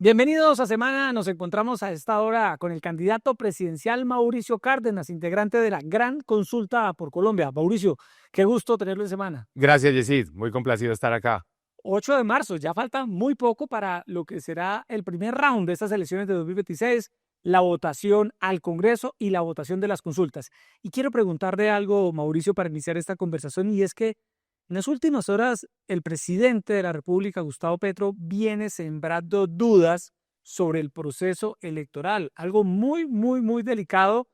Bienvenidos a Semana. Nos encontramos a esta hora con el candidato presidencial Mauricio Cárdenas, integrante de la Gran Consulta por Colombia. Mauricio, qué gusto tenerlo en Semana. Gracias, Yesid. Muy complacido de estar acá. 8 de marzo, ya falta muy poco para lo que será el primer round de estas elecciones de 2026, la votación al Congreso y la votación de las consultas. Y quiero preguntarle algo, Mauricio, para iniciar esta conversación, y es que en las últimas horas, el presidente de la República, Gustavo Petro, viene sembrando dudas sobre el proceso electoral, algo muy delicado.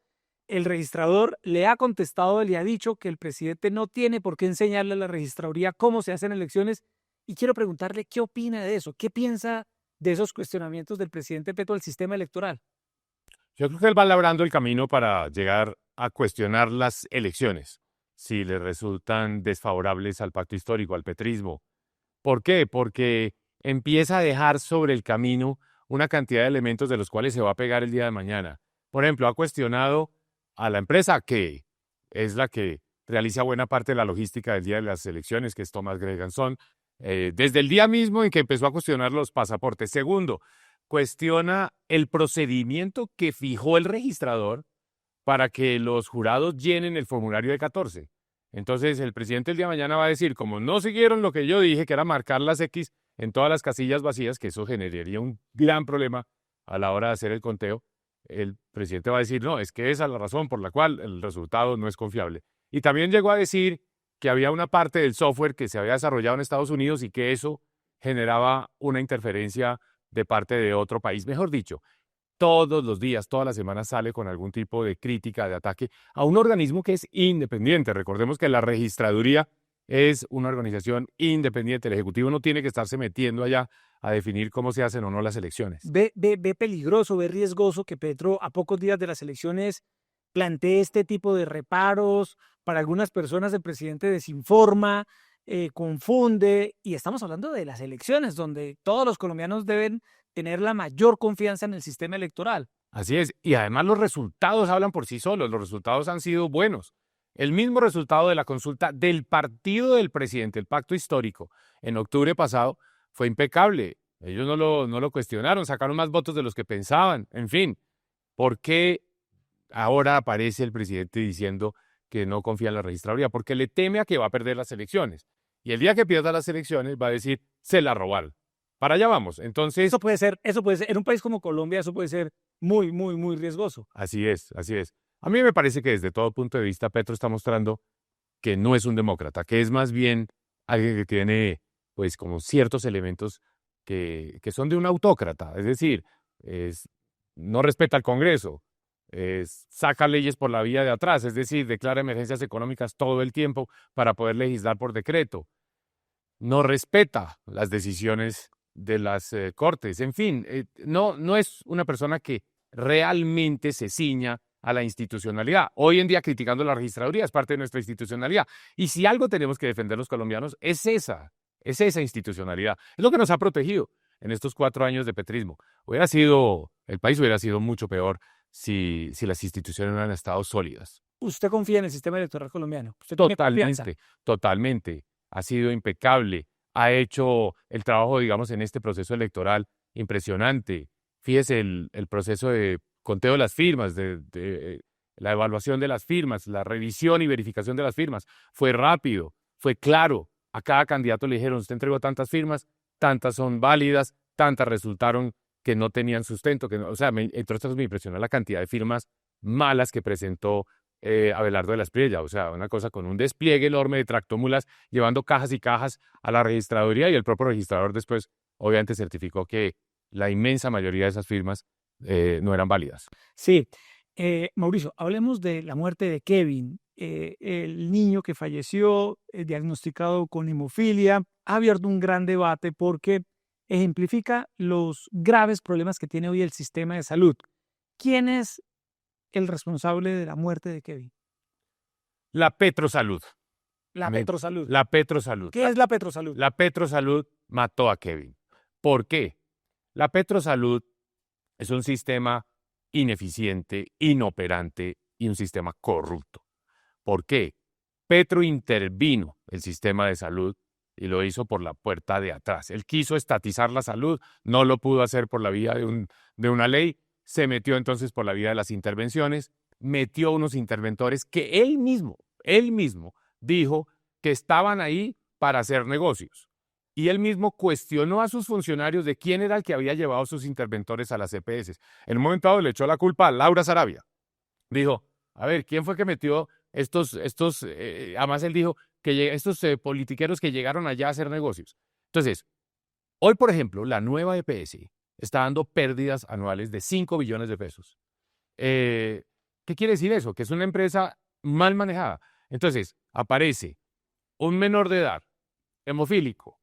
El registrador le ha contestado, le ha dicho que el presidente no tiene por qué enseñarle a la registraduría cómo se hacen elecciones, y quiero preguntarle qué opina de eso, qué piensa de esos cuestionamientos del presidente Petro al sistema electoral. Yo creo que él va labrando el camino para llegar a cuestionar las elecciones, si le resultan desfavorables al pacto histórico, al petrismo. ¿Por qué? Porque empieza a dejar sobre el camino una cantidad de elementos de los cuales se va a pegar el día de mañana. Por ejemplo, ha cuestionado a la empresa que es la que realiza buena parte de la logística del día de las elecciones, que es Thomas Greganson, desde el día mismo en que empezó a cuestionar los pasaportes. Segundo, cuestiona el procedimiento que fijó el registrador para que los jurados llenen el formulario de 14. Entonces, el presidente el día de mañana va a decir, como no siguieron lo que yo dije, que era marcar las X en todas las casillas vacías, que eso generaría un gran problema a la hora de hacer el conteo, el presidente va a decir, no, es que esa es la razón por la cual el resultado no es confiable. Y también llegó a decir que había una parte del software que se había desarrollado en Estados Unidos y que eso generaba una interferencia de parte de otro país. Mejor dicho, todos los días, todas las semanas sale con algún tipo de crítica, de ataque a un organismo que es independiente. Recordemos que la registraduría es una organización independiente. El Ejecutivo no tiene que estarse metiendo allá a definir cómo se hacen o no las elecciones. Ve peligroso, ve riesgoso que Petro a pocos días de las elecciones plantee este tipo de reparos. Para algunas personas el presidente desinforma, confunde, y estamos hablando de las elecciones donde todos los colombianos deben tener la mayor confianza en el sistema electoral. Así es, y además los resultados hablan por sí solos, los resultados han sido buenos. El mismo resultado de la consulta del partido del presidente, el pacto histórico, en octubre pasado, fue impecable. Ellos no lo cuestionaron, sacaron más votos de los que pensaban. En fin, ¿por qué ahora aparece el presidente diciendo que no confía en la registraduría? Porque le teme a que va a perder las elecciones. Y el día que pierda las elecciones va a decir, se la robaron. Para allá vamos. Entonces, Eso puede ser, en un país como Colombia, eso puede ser muy riesgoso. así es, así es. A mí me parece que desde todo punto de vista Petro está mostrando que no es un demócrata, que es más bien alguien que tiene pues como ciertos elementos que son de un autócrata, es decir, no respeta al Congreso, saca leyes por la vía de atrás, es decir, declara emergencias económicas todo el tiempo para poder legislar por decreto, no respeta las decisiones de las cortes, en fin, no es una persona que realmente se ciña a la institucionalidad. Hoy en día criticando la registraduría es parte de nuestra institucionalidad. Y si algo tenemos que defender los colombianos es esa institucionalidad. Es lo que nos ha protegido en estos 4 años de petrismo. El país hubiera sido mucho peor si las instituciones no hubieran estado sólidas. ¿Usted confía en el sistema electoral colombiano? ¿Usted tiene confianza? Totalmente. Ha sido impecable. Ha hecho el trabajo, digamos, en este proceso electoral impresionante. Fíjese el proceso de conteo de las firmas, de la evaluación de las firmas, la revisión y verificación de las firmas. Fue rápido, fue claro. A cada candidato le dijeron, usted entregó tantas firmas, tantas son válidas, tantas resultaron que no tenían sustento. Entonces me impresionó la cantidad de firmas malas que presentó Abelardo de la Espriella. O sea, una cosa con un despliegue enorme de tractómulas, llevando cajas y cajas a la registraduría, y el propio registrador después obviamente certificó que la inmensa mayoría de esas firmas no eran válidas. Sí. Mauricio, hablemos de la muerte de Kevin, el niño que falleció diagnosticado con hemofilia. Ha abierto un gran debate porque ejemplifica los graves problemas que tiene hoy el sistema de salud. ¿Quién es el responsable de la muerte de Kevin? La Petrosalud. La Petrosalud. La Petrosalud. ¿Qué es la Petrosalud? La Petrosalud mató a Kevin. ¿Por qué? La Petrosalud es un sistema ineficiente, inoperante y un sistema corrupto. ¿Por qué? Petro intervino el sistema de salud y lo hizo por la puerta de atrás. Él quiso estatizar la salud, no lo pudo hacer por la vía de una ley, se metió entonces por la vía de las intervenciones, metió unos interventores que él mismo dijo que estaban ahí para hacer negocios. Y él mismo cuestionó a sus funcionarios de quién era el que había llevado sus interventores a las EPS. En un momento dado le echó la culpa a Laura Sarabia. Dijo, a ver, ¿quién fue que metió además él dijo que estos politiqueros que llegaron allá a hacer negocios? Entonces, hoy, por ejemplo, la nueva EPS está dando pérdidas anuales de 5 billones de pesos. ¿Qué quiere decir eso? Que es una empresa mal manejada. Entonces, aparece un menor de edad, hemofílico,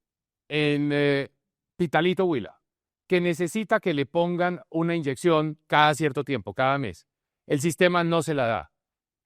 en Pitalito Huila, que necesita que le pongan una inyección cada cierto tiempo, cada mes. El sistema no se la da.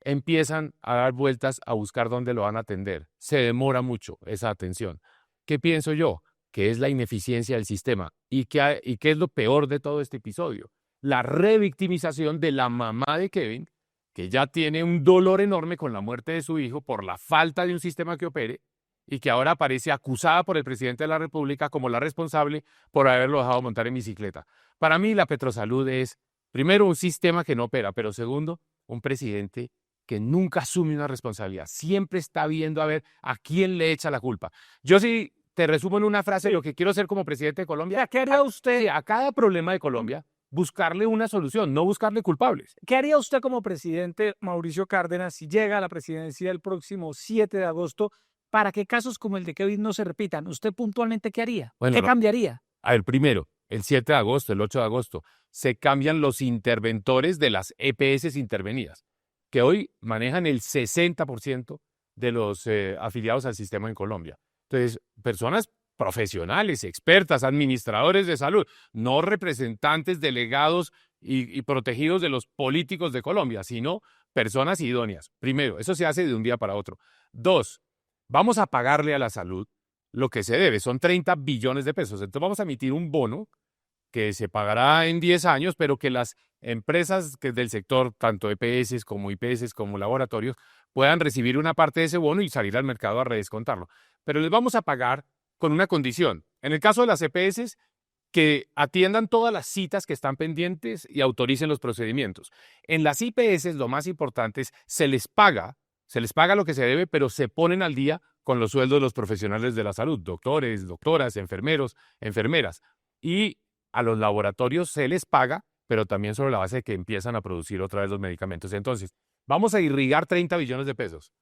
Empiezan a dar vueltas a buscar dónde lo van a atender. Se demora mucho esa atención. ¿Qué pienso yo? Que es la ineficiencia del sistema. ¿Y qué es lo peor de todo este episodio? La revictimización de la mamá de Kevin, que ya tiene un dolor enorme con la muerte de su hijo por la falta de un sistema que opere y que ahora aparece acusada por el presidente de la República como la responsable por haberlo dejado montar en bicicleta. Para mí la Petrosalud es, primero, un sistema que no opera, pero segundo, un presidente que nunca asume una responsabilidad. Siempre está viendo a ver a quién le echa la culpa. Yo sí te resumo en una frase lo que quiero ser como presidente de Colombia. ¿Qué haría usted a cada problema de Colombia? Buscarle una solución, no buscarle culpables. ¿Qué haría usted como presidente, Mauricio Cárdenas, si llega a la presidencia el próximo 7 de agosto para que casos como el de Kevin no se repitan? ¿Usted puntualmente qué haría? Bueno, ¿Qué cambiaría? A ver, primero, el 7 de agosto, el 8 de agosto, se cambian los interventores de las EPS intervenidas, que hoy manejan el 60% de los afiliados al sistema en Colombia. Entonces, personas profesionales, expertas, administradores de salud, no representantes, delegados y protegidos de los políticos de Colombia, sino personas idóneas. Primero, eso se hace de un día para otro. Dos, vamos a pagarle a la salud lo que se debe, son 30 billones de pesos. Entonces vamos a emitir un bono que se pagará en 10 años, pero que las empresas del sector, tanto EPS como IPS como laboratorios, puedan recibir una parte de ese bono y salir al mercado a redescontarlo. Pero les vamos a pagar con una condición. En el caso de las EPS, que atiendan todas las citas que están pendientes y autoricen los procedimientos. En las IPS, lo más importante es, se les paga lo que se debe, pero se ponen al día con los sueldos de los profesionales de la salud, doctores, doctoras, enfermeros, enfermeras. Y a los laboratorios se les paga, pero también sobre la base de que empiezan a producir otra vez los medicamentos. Entonces, vamos a irrigar 30 billones de pesos,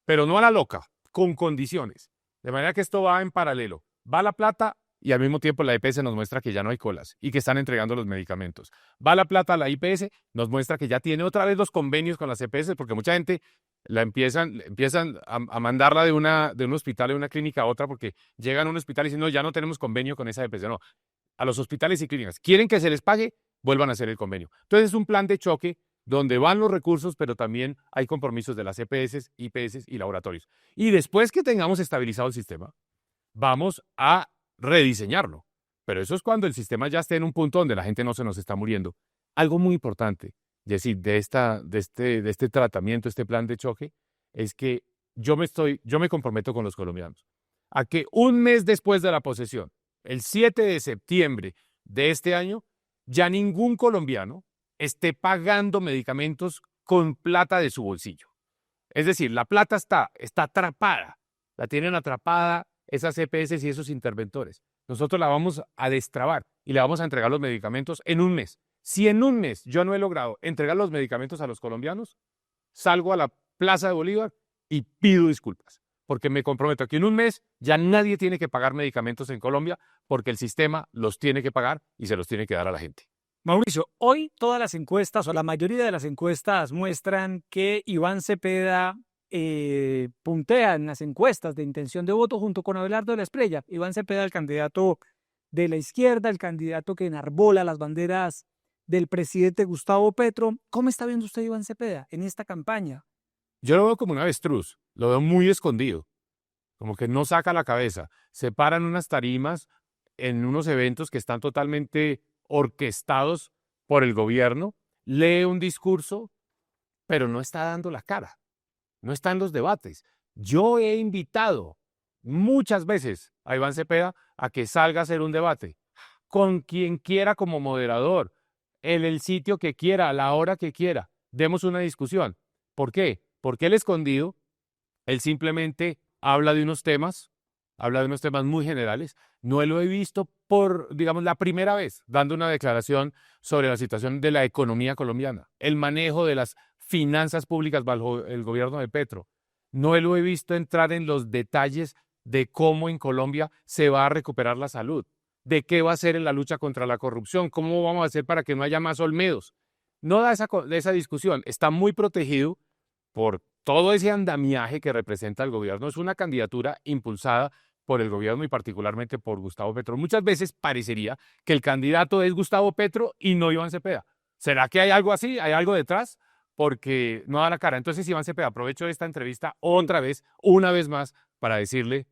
pero no a la loca, con condiciones. De manera que esto va en paralelo. Va la plata y al mismo tiempo la EPS nos muestra que ya no hay colas y que están entregando los medicamentos. Va la plata a la IPS, nos muestra que ya tiene otra vez los convenios con las EPS, porque mucha gente empiezan a mandarla de un hospital, de una clínica a otra, porque llegan a un hospital y dicen, no, ya no tenemos convenio con esa EPS. No, a los hospitales y clínicas quieren que se les pague, vuelvan a hacer el convenio. Entonces es un plan de choque donde van los recursos, pero también hay compromisos de las EPS, IPS y laboratorios. Y después que tengamos estabilizado el sistema, vamos a rediseñarlo. Pero eso es cuando el sistema ya esté en un punto donde la gente no se nos está muriendo. Algo muy importante, es decir, de este tratamiento, este plan de choque, es que yo me comprometo con los colombianos a que un mes después de la posesión, el 7 de septiembre de este año, ya ningún colombiano esté pagando medicamentos con plata de su bolsillo. Es decir, la plata está atrapada, la tienen atrapada esas EPS y esos interventores. Nosotros la vamos a destrabar y le vamos a entregar los medicamentos en un mes. Si en un mes yo no he logrado entregar los medicamentos a los colombianos, salgo a la Plaza de Bolívar y pido disculpas, porque me comprometo a que en un mes ya nadie tiene que pagar medicamentos en Colombia porque el sistema los tiene que pagar y se los tiene que dar a la gente. Mauricio, hoy todas las encuestas o la mayoría de las encuestas muestran que Iván Cepeda puntea en las encuestas de intención de voto junto con Abelardo de la Espriella. Iván Cepeda, el candidato de la izquierda, el candidato que enarbola las banderas del presidente Gustavo Petro. ¿Cómo está viendo usted Iván Cepeda en esta campaña? Yo lo veo como un avestruz, lo veo muy escondido, como que no saca la cabeza. Se paran unas tarimas en unos eventos que están totalmente orquestados por el gobierno, lee un discurso, pero no está dando la cara, no está en los debates. Yo he invitado muchas veces a Iván Cepeda a que salga a hacer un debate con quien quiera como moderador, en el sitio que quiera, a la hora que quiera. Demos una discusión. ¿Por qué? Porque él escondido, él simplemente habla de unos temas muy generales. No lo he visto por, digamos, la primera vez dando una declaración sobre la situación de la economía colombiana, el manejo de las finanzas públicas bajo el gobierno de Petro. No lo he visto entrar en los detalles de cómo en Colombia se va a recuperar la salud, de qué va a hacer en la lucha contra la corrupción, cómo vamos a hacer para que no haya más Olmedos. No da esa discusión, está muy protegido por todo ese andamiaje que representa el gobierno. Es una candidatura impulsada por el gobierno y particularmente por Gustavo Petro. Muchas veces parecería que el candidato es Gustavo Petro y no Iván Cepeda. ¿Será que hay algo así? ¿Hay algo detrás? Porque no da la cara. Entonces, Iván Cepeda, aprovecho esta entrevista otra vez, una vez más, para decirle,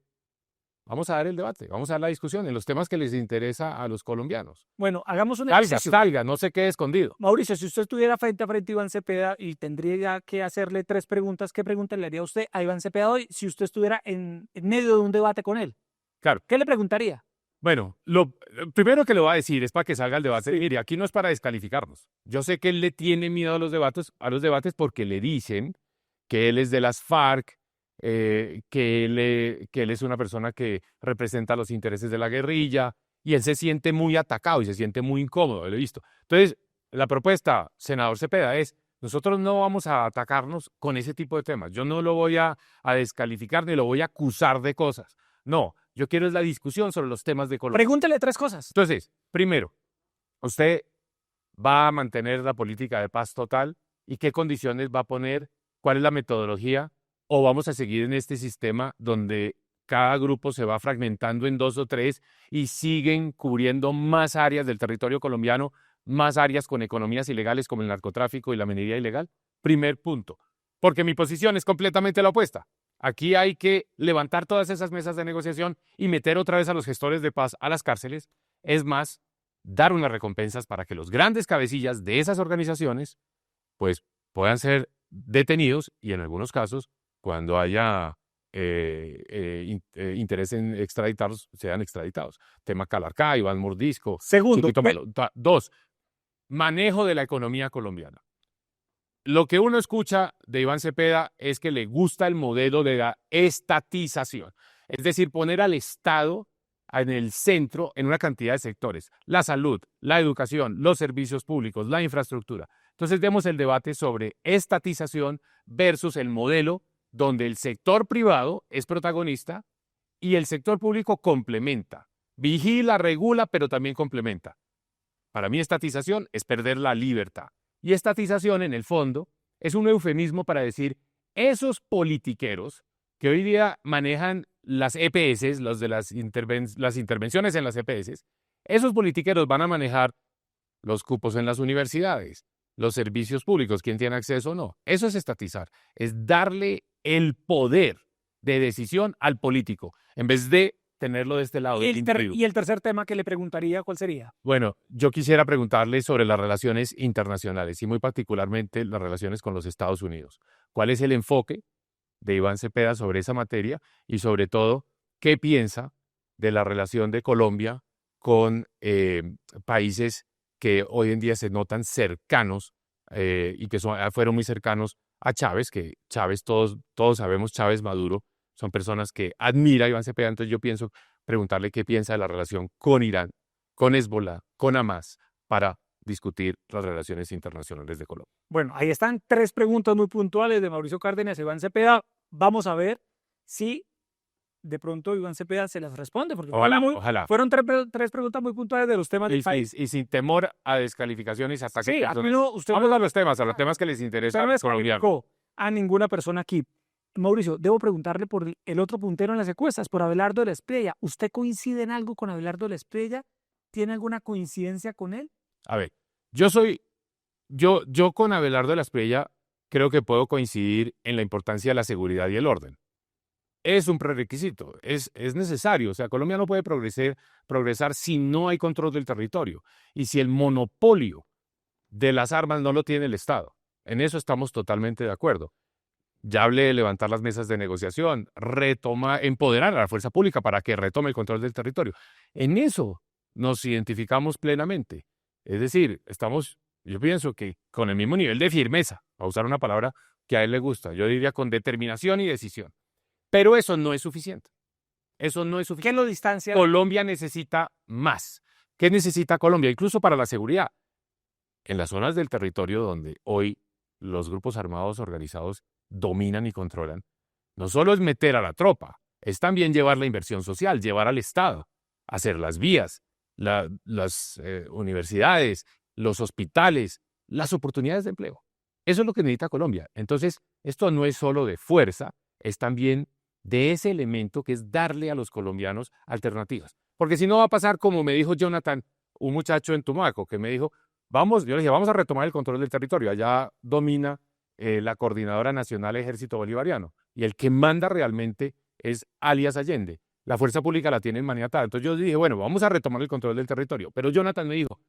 vamos a dar el debate, vamos a dar la discusión en los temas que les interesa a los colombianos. Bueno, hagamos un Salga, ejercicio. salga, no se quede escondido. Mauricio, si usted estuviera frente a frente a Iván Cepeda y tendría que hacerle 3 preguntas, ¿qué pregunta le haría usted a Iván Cepeda hoy si usted estuviera en medio de un debate con él? Claro. ¿Qué le preguntaría? Bueno, lo primero que le voy a decir es para que salga el debate. Sí. Mire, aquí no es para descalificarnos. Yo sé que él le tiene miedo a los debates porque le dicen que él es de las FARC, que él es una persona que representa los intereses de la guerrilla, y él se siente muy atacado y se siente muy incómodo, lo he visto. Entonces, la propuesta, senador Cepeda, es, nosotros no vamos a atacarnos con ese tipo de temas. Yo no lo voy a descalificar ni lo voy a acusar de cosas. No, yo quiero es la discusión sobre los temas de Colombia. Pregúntele 3 cosas. Entonces, primero, ¿usted va a mantener la política de paz total? ¿Y qué condiciones va a poner? ¿Cuál es la metodología? ¿O vamos a seguir en este sistema donde cada grupo se va fragmentando en 2 o 3 y siguen cubriendo más áreas del territorio colombiano, más áreas con economías ilegales como el narcotráfico y la minería ilegal? Primer punto. Porque mi posición es completamente la opuesta. Aquí hay que levantar todas esas mesas de negociación y meter otra vez a los gestores de paz a las cárceles. Es más, dar unas recompensas para que los grandes cabecillas de esas organizaciones pues puedan ser detenidos y en algunos casos, cuando haya interés en extraditarlos, sean extraditados. Tema Calarcá, Iván Mordisco. Segundo, Chiquito Malo. 2, manejo de la economía colombiana. Lo que uno escucha de Iván Cepeda es que le gusta el modelo de la estatización, es decir, poner al Estado en el centro en una cantidad de sectores, la salud, la educación, los servicios públicos, la infraestructura. Entonces demos el debate sobre estatización versus el modelo donde el sector privado es protagonista y el sector público complementa, vigila, regula, pero también complementa. Para mí estatización es perder la libertad. Y estatización, en el fondo, es un eufemismo para decir esos politiqueros que hoy día manejan las EPS, los de las intervenciones en las EPS, esos politiqueros van a manejar los cupos en las universidades, los servicios públicos, quién tiene acceso o no. Eso es estatizar, es darle el poder de decisión al político, en vez de tenerlo de este lado. ¿Y el tercer tema que le preguntaría, cuál sería? Bueno, yo quisiera preguntarle sobre las relaciones internacionales y muy particularmente las relaciones con los Estados Unidos. ¿Cuál es el enfoque de Iván Cepeda sobre esa materia y sobre todo qué piensa de la relación de Colombia con países que hoy en día se notan cercanos y que fueron muy cercanos a Chávez, que Chávez, todos sabemos, Chávez, Maduro, son personas que admira a Iván Cepeda? Entonces yo pienso preguntarle qué piensa de la relación con Irán, con Hezbollah, con Hamas, para discutir las relaciones internacionales de Colombia. Bueno, ahí están 3 preguntas muy puntuales de Mauricio Cárdenas y Iván Cepeda. Vamos a ver si de pronto Iván Cepeda se las responde, porque ojalá. fueron 3 preguntas muy puntuales de los temas del país. Y sin temor a descalificaciones y ataques. Sí, vamos a los temas que les interesan. Usted no descalificó a ninguna persona aquí. Mauricio, debo preguntarle por el otro puntero en las encuestas, por Abelardo de la Espriella. ¿Usted coincide en algo con Abelardo de la Espriella? ¿Tiene alguna coincidencia con él? A ver, yo con Abelardo de la Espriella creo que puedo coincidir en la importancia de la seguridad y el orden. Es un prerequisito, es necesario. O sea, Colombia no puede progresar si no hay control del territorio y si el monopolio de las armas no lo tiene el Estado. En eso estamos totalmente de acuerdo. ya hablé de levantar las mesas de negociación, empoderar a la fuerza pública para que retome el control del territorio. En eso nos identificamos plenamente. Es decir, yo pienso que con el mismo nivel de firmeza, a usar una palabra que a él le gusta, yo diría con determinación y decisión. Pero eso no es suficiente. Eso no es ¿Qué suficiente. lo distancia? Colombia necesita más. ¿Qué necesita Colombia? Incluso para la seguridad. En las zonas del territorio donde hoy los grupos armados organizados dominan y controlan, no solo es meter a la tropa, es también llevar la inversión social, llevar al Estado, hacer las vías, las universidades, los hospitales, las oportunidades de empleo. Eso es lo que necesita Colombia. Entonces, esto no es solo de fuerza, es también de ese elemento que es darle a los colombianos alternativas. Porque si no va a pasar como me dijo Jonathan, un muchacho en Tumaco, que me dijo, yo le dije, vamos a retomar el control del territorio. Allá domina la Coordinadora Nacional Ejército Bolivariano y el que manda realmente es alias Allende. La fuerza pública la tienen maniatada. Entonces yo dije, bueno, vamos a retomar el control del territorio. Pero Jonathan me dijo,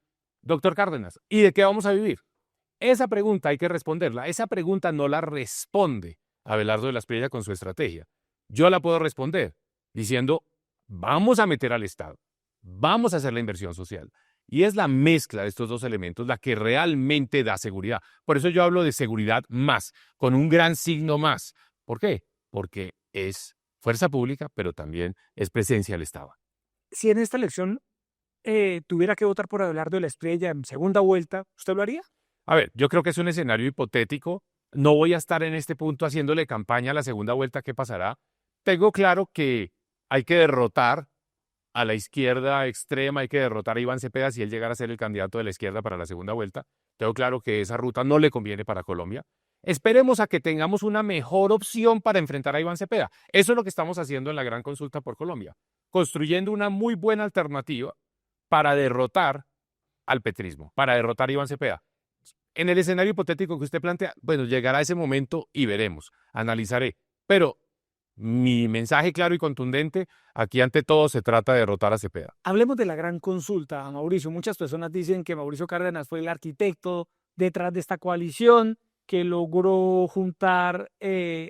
doctor Cárdenas, ¿y de qué vamos a vivir? Esa pregunta hay que responderla. Esa pregunta no la responde Abelardo de la Espriella con su estrategia. Yo la puedo responder diciendo, vamos a meter al Estado, vamos a hacer la inversión social. Y es la mezcla de estos dos elementos la que realmente da seguridad. Por eso yo hablo de seguridad más, con un gran signo más. ¿Por qué? Porque es fuerza pública, pero también es presencia del Estado. Si en esta elección tuviera que votar por Abelardo de la Espriella en segunda vuelta, ¿usted lo haría? A ver, yo creo que es un escenario hipotético. No voy a estar en este punto haciéndole campaña a la segunda vuelta. ¿Qué pasará? Tengo claro que hay que derrotar a la izquierda extrema, hay que derrotar a Iván Cepeda si él llegara a ser el candidato de la izquierda para la segunda vuelta. Tengo claro que esa ruta no le conviene para Colombia. Esperemos a que tengamos una mejor opción para enfrentar a Iván Cepeda. Eso es lo que estamos haciendo en la gran consulta por Colombia, construyendo una muy buena alternativa para derrotar al petrismo, para derrotar a Iván Cepeda. En el escenario hipotético que usted plantea, bueno, llegará ese momento y veremos, analizaré. Pero mi mensaje claro y contundente, aquí ante todo se trata de derrotar a Cepeda. Hablemos de la gran consulta, Mauricio. Muchas personas dicen que Mauricio Cárdenas fue el arquitecto detrás de esta coalición, que logró juntar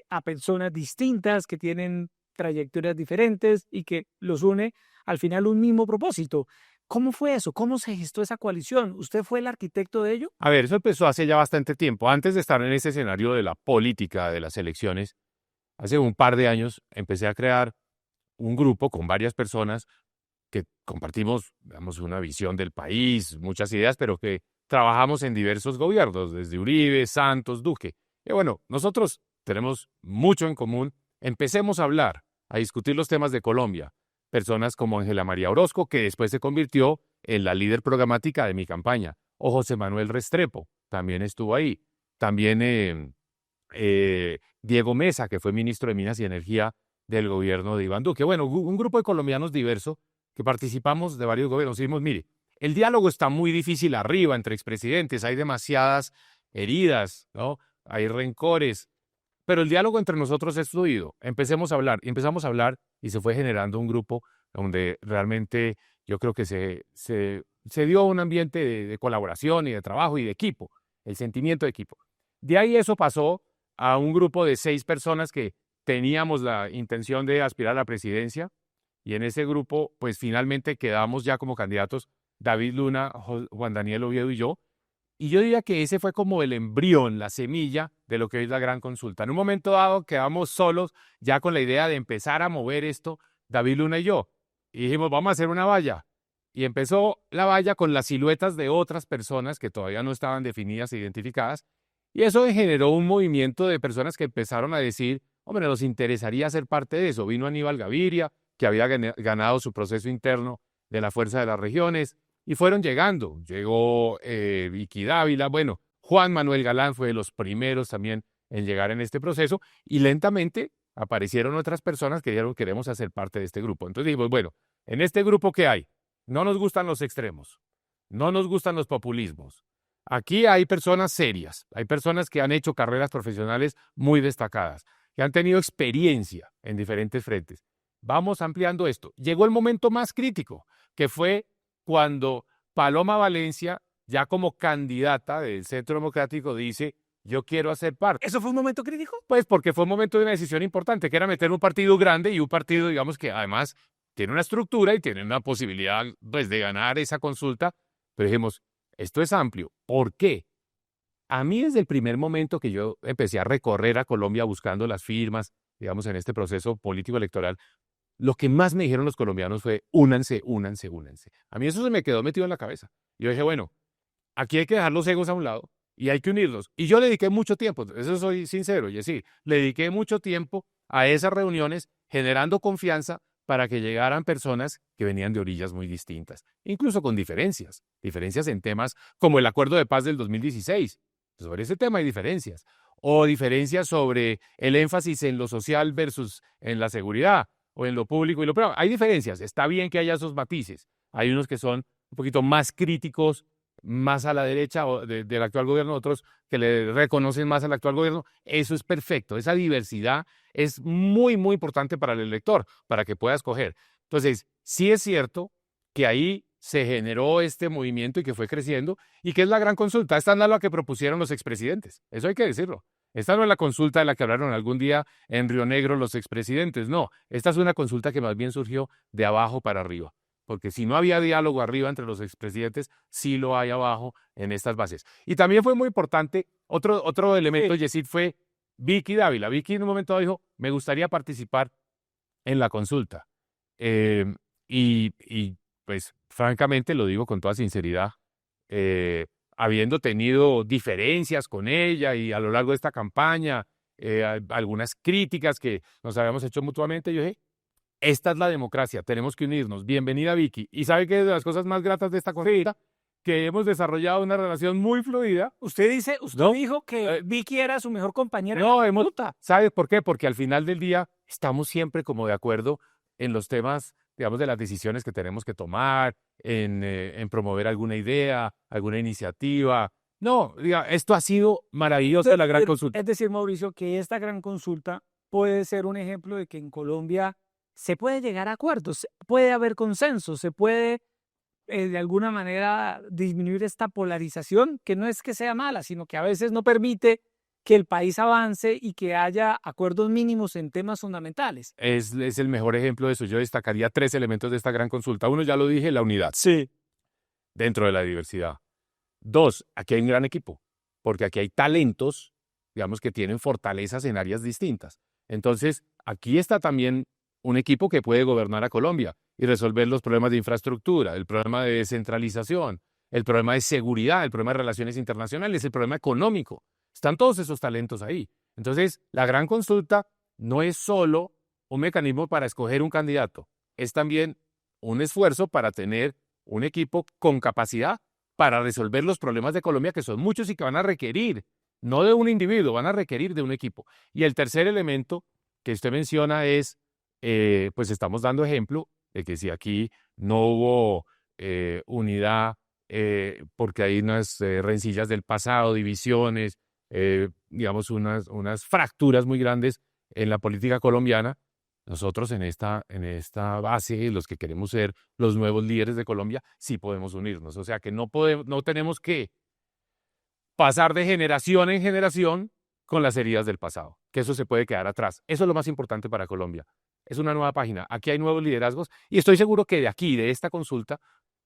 a personas distintas que tienen trayectorias diferentes y que los une al final un mismo propósito. ¿Cómo fue eso? ¿Cómo se gestó esa coalición? ¿Usted fue el arquitecto de ello? A ver, eso empezó hace ya bastante tiempo. Antes de estar en ese escenario de la política, de las elecciones, hace un par de años empecé a crear un grupo con varias personas que compartimos, digamos, una visión del país, muchas ideas, pero que trabajamos en diversos gobiernos, desde Uribe, Santos, Duque. Y bueno, nosotros tenemos mucho en común. Empecemos a hablar, a discutir los temas de Colombia. Personas como Ángela María Orozco, que después se convirtió en la líder programática de mi campaña, o José Manuel Restrepo, también estuvo ahí. También Diego Mesa, que fue ministro de Minas y Energía del gobierno de Iván Duque. Bueno, un grupo de colombianos diverso que participamos de varios gobiernos. Y dijimos, mire, el diálogo está muy difícil arriba entre expresidentes, hay demasiadas heridas, ¿no? Hay rencores, pero el diálogo entre nosotros es fluido. Empezamos a hablar y se fue generando un grupo donde realmente yo creo que se dio un ambiente de colaboración y de trabajo y de equipo, el sentimiento de equipo. De ahí eso pasó a un grupo de 6 personas que teníamos la intención de aspirar a la presidencia y en ese grupo pues finalmente quedamos ya como candidatos David Luna, Juan Daniel Oviedo y yo. Y yo diría que ese fue como el embrión, la semilla de lo que hoy es la gran consulta. En un momento dado quedamos solos ya con la idea de empezar a mover esto, David Luna y yo. Y dijimos, vamos a hacer una valla. Y empezó la valla con las siluetas de otras personas que todavía no estaban definidas e identificadas. Y eso generó un movimiento de personas que empezaron a decir, hombre, nos interesaría ser parte de eso. Vino Aníbal Gaviria, que había ganado su proceso interno de la Fuerza de las Regiones. Y fueron llegando. Llegó Vicky Dávila, bueno, Juan Manuel Galán fue de los primeros también en llegar en este proceso y lentamente aparecieron otras personas que dijeron queremos hacer parte de este grupo. Entonces dijimos, bueno, en este grupo ¿qué hay? No nos gustan los extremos, no nos gustan los populismos. Aquí hay personas serias, hay personas que han hecho carreras profesionales muy destacadas, que han tenido experiencia en diferentes frentes. Vamos ampliando esto. Llegó el momento más crítico, que fue cuando Paloma Valencia, ya como candidata del Centro Democrático, dice, yo quiero hacer parte. ¿Eso fue un momento crítico? Pues porque fue un momento de una decisión importante, que era meter un partido grande y un partido, digamos, que además tiene una estructura y tiene una posibilidad, pues, de ganar esa consulta. Pero dijimos, esto es amplio. ¿Por qué? A mí desde el primer momento que yo empecé a recorrer a Colombia buscando las firmas, digamos, en este proceso político electoral, lo que más me dijeron los colombianos fue, únanse, únanse, únanse. A mí eso se me quedó metido en la cabeza. Yo dije, bueno, aquí hay que dejar los egos a un lado y hay que unirlos. Y yo le dediqué mucho tiempo, eso soy sincero, y decir, le dediqué mucho tiempo a esas reuniones, generando confianza para que llegaran personas que venían de orillas muy distintas, incluso con diferencias en temas como el acuerdo de paz del 2016. Sobre ese tema hay diferencias, o diferencias sobre el énfasis en lo social versus en la seguridad, o en lo público y lo privado. Hay diferencias, está bien que haya esos matices. Hay unos que son un poquito más críticos, más a la derecha del actual gobierno, otros que le reconocen más al actual gobierno. Eso es perfecto. Esa diversidad es muy, muy importante para el elector, para que pueda escoger. Entonces, sí es cierto que ahí se generó este movimiento y que fue creciendo, y que es la gran consulta. Esta no es la que propusieron los expresidentes, eso hay que decirlo. Esta no es la consulta de la que hablaron algún día en Río Negro los expresidentes, no. Esta es una consulta que más bien surgió de abajo para arriba. Porque si no había diálogo arriba entre los expresidentes, sí lo hay abajo en estas bases. Y también fue muy importante, otro elemento, Yesid, fue Vicky Dávila. Vicky en un momento dijo, me gustaría participar en la consulta. Y pues francamente lo digo con toda sinceridad, habiendo tenido diferencias con ella y a lo largo de esta campaña, algunas críticas que nos habíamos hecho mutuamente, yo dije, esta es la democracia, tenemos que unirnos. Bienvenida, Vicky. ¿Y sabe qué es de las cosas más gratas de esta consulta? Que hemos desarrollado una relación muy fluida. Usted dijo que Vicky era su mejor compañera. No, ¿sabe por qué? Porque al final del día estamos siempre como de acuerdo en los temas, digamos, de las decisiones que tenemos que tomar, en promover alguna idea, alguna iniciativa. No, diga, esto ha sido maravilloso, la gran consulta. Es decir, Mauricio, que esta gran consulta puede ser un ejemplo de que en Colombia se puede llegar a acuerdos, puede haber consenso, se puede de alguna manera disminuir esta polarización, que no es que sea mala, sino que a veces no permite que el país avance y que haya acuerdos mínimos en temas fundamentales. Es el mejor ejemplo de eso. Yo destacaría 3 elementos de esta gran consulta. Uno, ya lo dije, la unidad. Sí. Dentro de la diversidad. 2, aquí hay un gran equipo, porque aquí hay talentos, digamos, que tienen fortalezas en áreas distintas. Entonces, aquí está también un equipo que puede gobernar a Colombia y resolver los problemas de infraestructura, el problema de descentralización, el problema de seguridad, el problema de relaciones internacionales, el problema económico. Están todos esos talentos ahí. Entonces, la gran consulta no es solo un mecanismo para escoger un candidato, es también un esfuerzo para tener un equipo con capacidad para resolver los problemas de Colombia, que son muchos y que van a requerir, no de un individuo, van a requerir de un equipo. Y el tercer elemento que usted menciona es, pues estamos dando ejemplo de que si aquí no hubo unidad, porque hay unas rencillas del pasado, divisiones, digamos unas fracturas muy grandes en la política colombiana, nosotros en esta base, los que queremos ser los nuevos líderes de Colombia, sí podemos unirnos. O sea que no tenemos que pasar de generación en generación con las heridas del pasado, que eso se puede quedar atrás. Eso es lo más importante para Colombia. Es una nueva página. Aquí hay nuevos liderazgos y estoy seguro que de aquí, de esta consulta,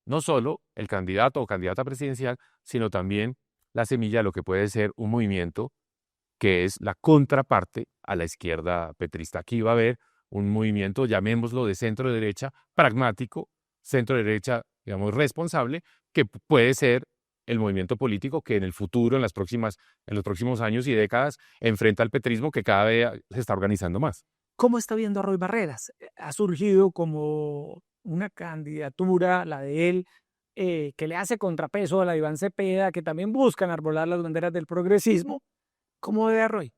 no solo el candidato o candidata presidencial, sino también la semilla de lo que puede ser un movimiento que es la contraparte a la izquierda petrista. Aquí va a haber un movimiento, llamémoslo de centro-derecha, pragmático, centro-derecha, digamos, responsable, que puede ser el movimiento político que en el futuro, en los próximos años y décadas, enfrenta al petrismo que cada vez se está organizando más. ¿Cómo está viendo a Roy Barreras? Ha surgido como una candidatura, la de él, que le hace contrapeso a la de Iván Cepeda, que también buscan arbolar las banderas del progresismo. ¿Cómo ve a Roy?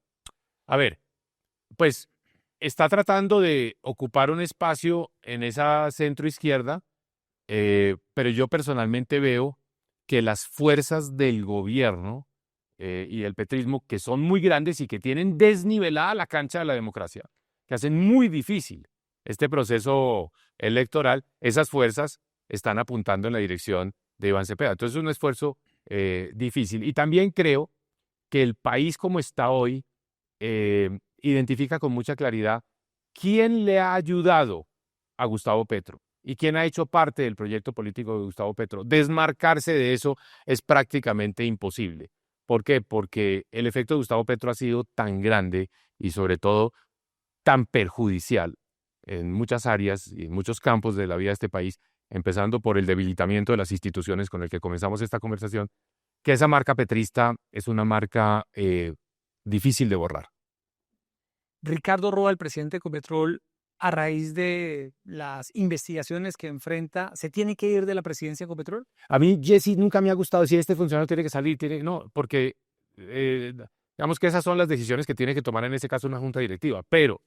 A ver, pues está tratando de ocupar un espacio en esa centro-izquierda, pero yo personalmente veo que las fuerzas del gobierno y del petrismo, que son muy grandes y que tienen desnivelada la cancha de la democracia, que hacen muy difícil este proceso electoral, esas fuerzas están apuntando en la dirección de Iván Cepeda. Entonces es un esfuerzo difícil. Y también creo que el país como está hoy identifica con mucha claridad quién le ha ayudado a Gustavo Petro y quién ha hecho parte del proyecto político de Gustavo Petro. Desmarcarse de eso es prácticamente imposible. ¿Por qué? Porque el efecto de Gustavo Petro ha sido tan grande y sobre todo tan perjudicial en muchas áreas y en muchos campos de la vida de este país, empezando por el debilitamiento de las instituciones con el que comenzamos esta conversación, que esa marca petrista es una marca difícil de borrar. Ricardo Roa, el presidente de Ecopetrol, a raíz de las investigaciones que enfrenta, ¿se tiene que ir de la presidencia de Ecopetrol? A mí, Jesse, nunca me ha gustado decir este funcionario tiene que salir, no, porque digamos que esas son las decisiones que tiene que tomar en ese caso una junta directiva, pero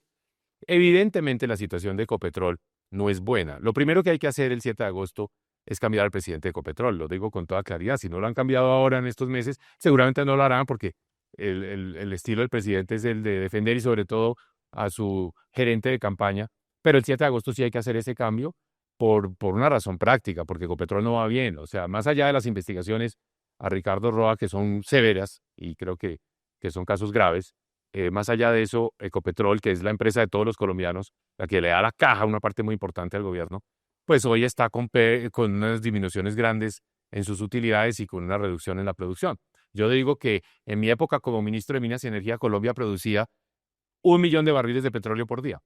evidentemente la situación de Ecopetrol no es buena. Lo primero que hay que hacer el 7 de agosto es cambiar al presidente de Ecopetrol, lo digo con toda claridad. Si no lo han cambiado ahora en estos meses, seguramente no lo harán porque el estilo del presidente es el de defender y sobre todo a su gerente de campaña. Pero el 7 de agosto sí hay que hacer ese cambio por una razón práctica, porque Ecopetrol no va bien. O sea, más allá de las investigaciones a Ricardo Roa, que son severas y creo que son casos graves, más allá de eso, Ecopetrol, que es la empresa de todos los colombianos, la que le da la caja, una parte muy importante al gobierno, pues hoy está con unas disminuciones grandes en sus utilidades y con una reducción en la producción. Yo digo que en mi época como ministro de Minas y Energía, Colombia producía 1 millón de barriles de petróleo por día.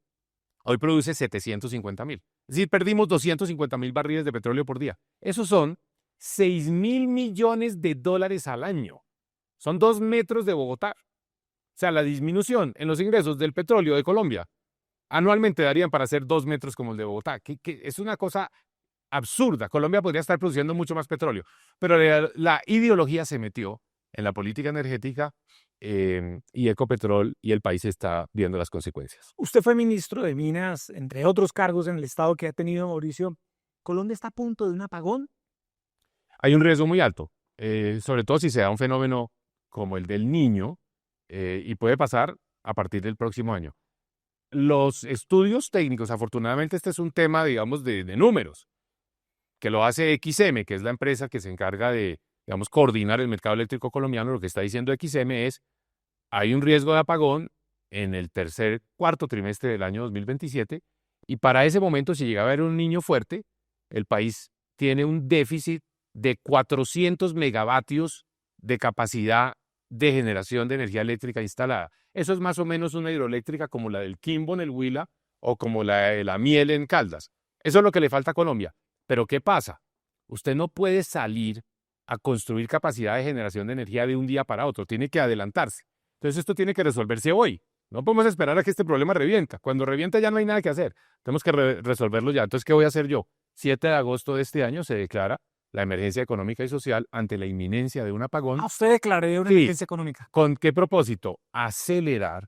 Hoy produce 750.000. Es decir, perdimos 250.000 barriles de petróleo por día. Esos son 6.000 millones de dólares al año. Son 2 metros de Bogotá. O sea, la disminución en los ingresos del petróleo de Colombia anualmente darían para hacer 2 metros como el de Bogotá, que es una cosa absurda. Colombia podría estar produciendo mucho más petróleo, pero la ideología se metió en la política energética y Ecopetrol y el país está viendo las consecuencias. Usted fue ministro de Minas, entre otros cargos en el estado que ha tenido Mauricio. ¿Colombia está a punto de un apagón? Hay un riesgo muy alto, sobre todo si se da un fenómeno como el del Niño, y puede pasar a partir del próximo año. Los estudios técnicos, afortunadamente este es un tema, digamos, de números, que lo hace XM, que es la empresa que se encarga de, digamos, coordinar el mercado eléctrico colombiano. Lo que está diciendo XM es, hay un riesgo de apagón en el cuarto trimestre del año 2027, y para ese momento, si llega a haber un Niño fuerte, el país tiene un déficit de 400 megavatios de capacidad de generación de energía eléctrica instalada. Eso es más o menos una hidroeléctrica como la del Quimbo en el Huila o como la de la Miel en Caldas. Eso es lo que le falta a Colombia. Pero ¿qué pasa? Usted no puede salir a construir capacidad de generación de energía de un día para otro. Tiene que adelantarse. Entonces esto tiene que resolverse hoy. No podemos esperar a que este problema revienta. Cuando revienta ya no hay nada que hacer. Tenemos que resolverlo ya. Entonces, ¿qué voy a hacer yo? 7 de agosto de este año se declara la emergencia económica y social ante la inminencia de un apagón. Usted declaró una emergencia económica. ¿Con qué propósito? Acelerar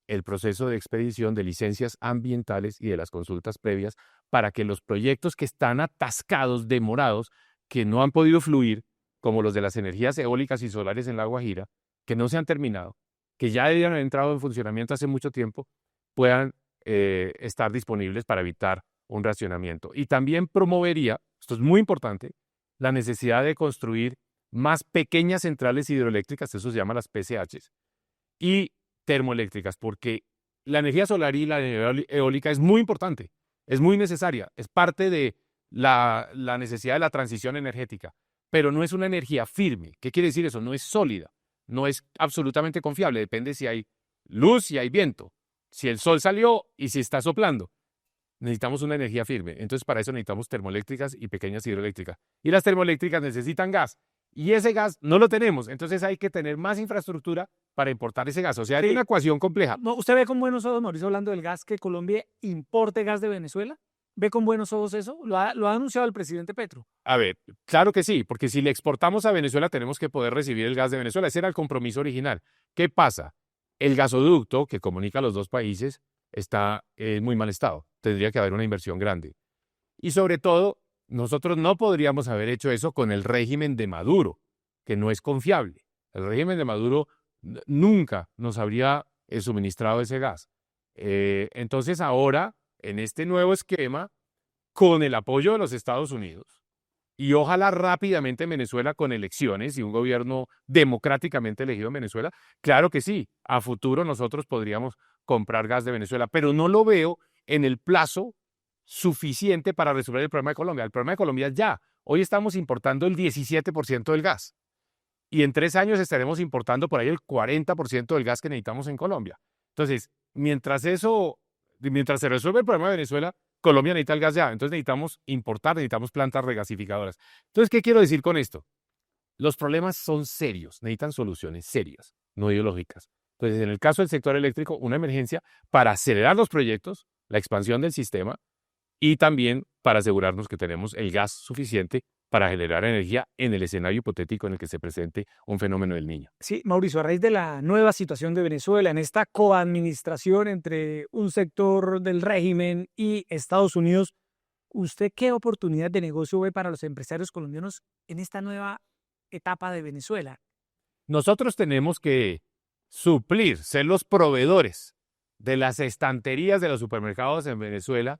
el proceso de expedición de licencias ambientales y de las consultas previas para que los proyectos que están atascados, demorados, que no han podido fluir, como los de las energías eólicas y solares en La Guajira, que no se han terminado, que ya debían haber entrado en funcionamiento hace mucho tiempo, puedan estar disponibles para evitar un racionamiento. Y también promovería, esto es muy importante, la necesidad de construir más pequeñas centrales hidroeléctricas, eso se llama las PCHs, y termoeléctricas, porque la energía solar y la energía eólica es muy importante, es muy necesaria, es parte de la necesidad de la transición energética, pero no es una energía firme. ¿Qué quiere decir eso? No es sólida, no es absolutamente confiable, depende si hay luz y hay viento, si el sol salió y si está soplando. Necesitamos una energía firme. Entonces, para eso necesitamos termoeléctricas y pequeñas hidroeléctricas. Y las termoeléctricas necesitan gas. Y ese gas no lo tenemos. Entonces, hay que tener más infraestructura para importar ese gas. O sea, hay una ecuación compleja. No, ¿usted ve con buenos ojos, Mauricio, hablando del gas, que Colombia importe gas de Venezuela? ¿Ve con buenos ojos eso? Lo ha anunciado el presidente Petro. A ver, claro que sí, porque si le exportamos a Venezuela, tenemos que poder recibir el gas de Venezuela. Ese era el compromiso original. ¿Qué pasa? El gasoducto que comunica a los dos países está en muy mal estado. Tendría que haber una inversión grande. Y sobre todo, nosotros no podríamos haber hecho eso con el régimen de Maduro, que no es confiable. El régimen de Maduro nunca nos habría suministrado ese gas. Entonces ahora, en este nuevo esquema, con el apoyo de los Estados Unidos, y ojalá rápidamente en Venezuela con elecciones y un gobierno democráticamente elegido en Venezuela, claro que sí, a futuro nosotros podríamos comprar gas de Venezuela, pero no lo veo en el plazo suficiente para resolver el problema de Colombia. El problema de Colombia es ya. Hoy estamos importando el 17% del gas y en 3 años estaremos importando por ahí el 40% del gas que necesitamos en Colombia. Entonces, mientras se resuelve el problema de Venezuela, Colombia necesita el gas ya. Entonces necesitamos importar, necesitamos plantas regasificadoras. Entonces, ¿qué quiero decir con esto? Los problemas son serios, necesitan soluciones serias, no ideológicas. Entonces, en el caso del sector eléctrico, una emergencia para acelerar los proyectos, la expansión del sistema y también para asegurarnos que tenemos el gas suficiente para generar energía en el escenario hipotético en el que se presente un fenómeno del Niño. Sí, Mauricio, a raíz de la nueva situación de Venezuela, en esta coadministración entre un sector del régimen y Estados Unidos, ¿usted qué oportunidad de negocio ve para los empresarios colombianos en esta nueva etapa de Venezuela? Nosotros tenemos que suplir, ser los proveedores de las estanterías de los supermercados en Venezuela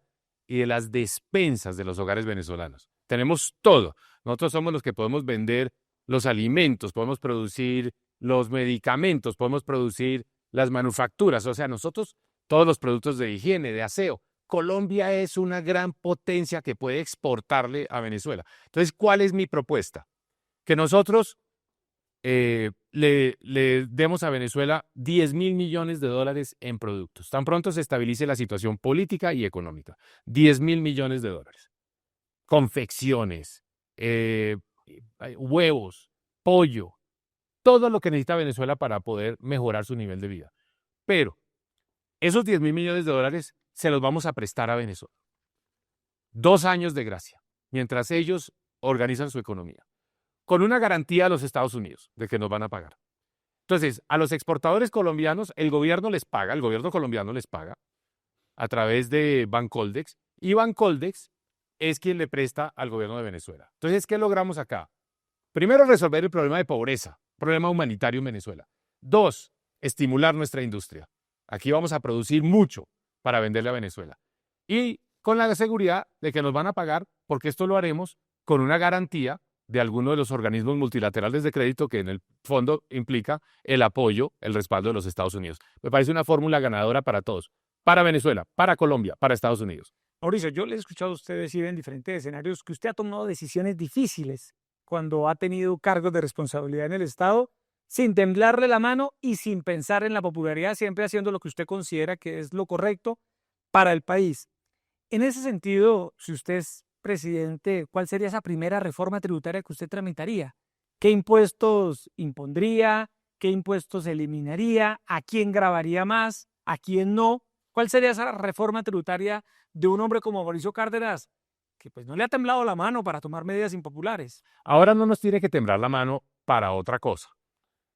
y de las despensas de los hogares venezolanos. Tenemos todo. Nosotros somos los que podemos vender los alimentos, podemos producir los medicamentos, podemos producir las manufacturas, o sea, nosotros todos los productos de higiene, de aseo. Colombia es una gran potencia que puede exportarle a Venezuela. Entonces, ¿cuál es mi propuesta? Que nosotros le demos a Venezuela 10.000 millones de dólares en productos. Tan pronto se estabilice la situación política y económica. 10.000 millones de dólares. Confecciones, huevos, pollo, todo lo que necesita Venezuela para poder mejorar su nivel de vida. Pero esos 10.000 millones de dólares se los vamos a prestar a Venezuela. 2 años de gracia, mientras ellos organizan su economía, con una garantía a los Estados Unidos de que nos van a pagar. Entonces, a los exportadores colombianos, el gobierno colombiano les paga a través de Bancoldex, y Bancoldex es quien le presta al gobierno de Venezuela. Entonces, ¿qué logramos acá? Primero, resolver el problema de pobreza, problema humanitario en Venezuela. 2, estimular nuestra industria. Aquí vamos a producir mucho para venderle a Venezuela. Y con la seguridad de que nos van a pagar, porque esto lo haremos con una garantía de alguno de los organismos multilaterales de crédito que en el fondo implica el apoyo, el respaldo de los Estados Unidos. Me parece una fórmula ganadora para todos, para Venezuela, para Colombia, para Estados Unidos. Mauricio, yo le he escuchado a usted decir en diferentes escenarios que usted ha tomado decisiones difíciles cuando ha tenido cargos de responsabilidad en el Estado, sin temblarle la mano y sin pensar en la popularidad, siempre haciendo lo que usted considera que es lo correcto para el país. En ese sentido, si usted es presidente, ¿cuál sería esa primera reforma tributaria que usted tramitaría? ¿Qué impuestos impondría? ¿Qué impuestos eliminaría? ¿A quién grabaría más? ¿A quién no? ¿Cuál sería esa reforma tributaria de un hombre como Mauricio Cárdenas, que pues no le ha temblado la mano para tomar medidas impopulares? Ahora no nos tiene que temblar la mano para otra cosa,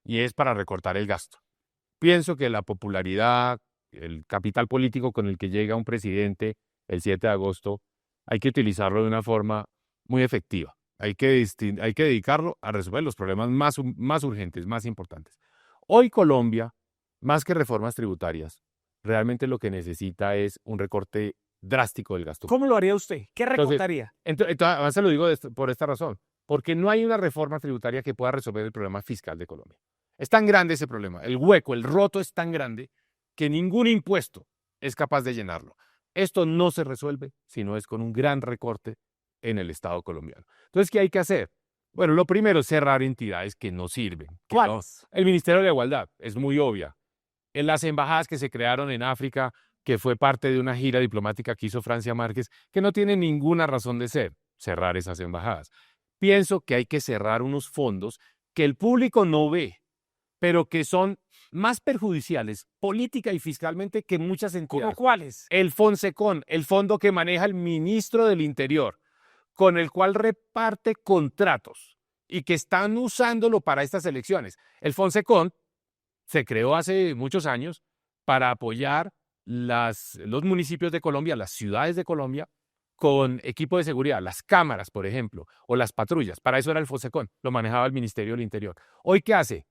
y es para recortar el gasto. Pienso que la popularidad, el capital político con el que llega un presidente el 7 de agosto, hay que utilizarlo de una forma muy efectiva. Hay que dedicarlo a resolver los problemas más urgentes, más importantes. Hoy Colombia, más que reformas tributarias, realmente lo que necesita es un recorte drástico del gasto. ¿Cómo lo haría usted? ¿Qué recortaría? Entonces, además se lo digo por esta razón, porque no hay una reforma tributaria que pueda resolver el problema fiscal de Colombia. Es tan grande ese problema, el hueco, el roto es tan grande que ningún impuesto es capaz de llenarlo. Esto no se resuelve si no es con un gran recorte en el Estado colombiano. Entonces, ¿qué hay que hacer? Bueno, lo primero es cerrar entidades que no sirven. ¿Cuáles? El Ministerio de Igualdad es muy obvia. En las embajadas que se crearon en África, que fue parte de una gira diplomática que hizo Francia Márquez, que no tiene ninguna razón de ser, cerrar esas embajadas. Pienso que hay que cerrar unos fondos que el público no ve, pero que son más perjudiciales política y fiscalmente que muchas entidades. ¿Cómo cuáles? El Fonsecon, el fondo que maneja el ministro del Interior, con el cual reparte contratos y que están usándolo para estas elecciones. El Fonsecon se creó hace muchos años para apoyar los municipios de Colombia, las ciudades de Colombia, con equipo de seguridad, las cámaras, por ejemplo, o las patrullas. Para eso era el Fonsecon, lo manejaba el Ministerio del Interior. ¿Hoy qué hace?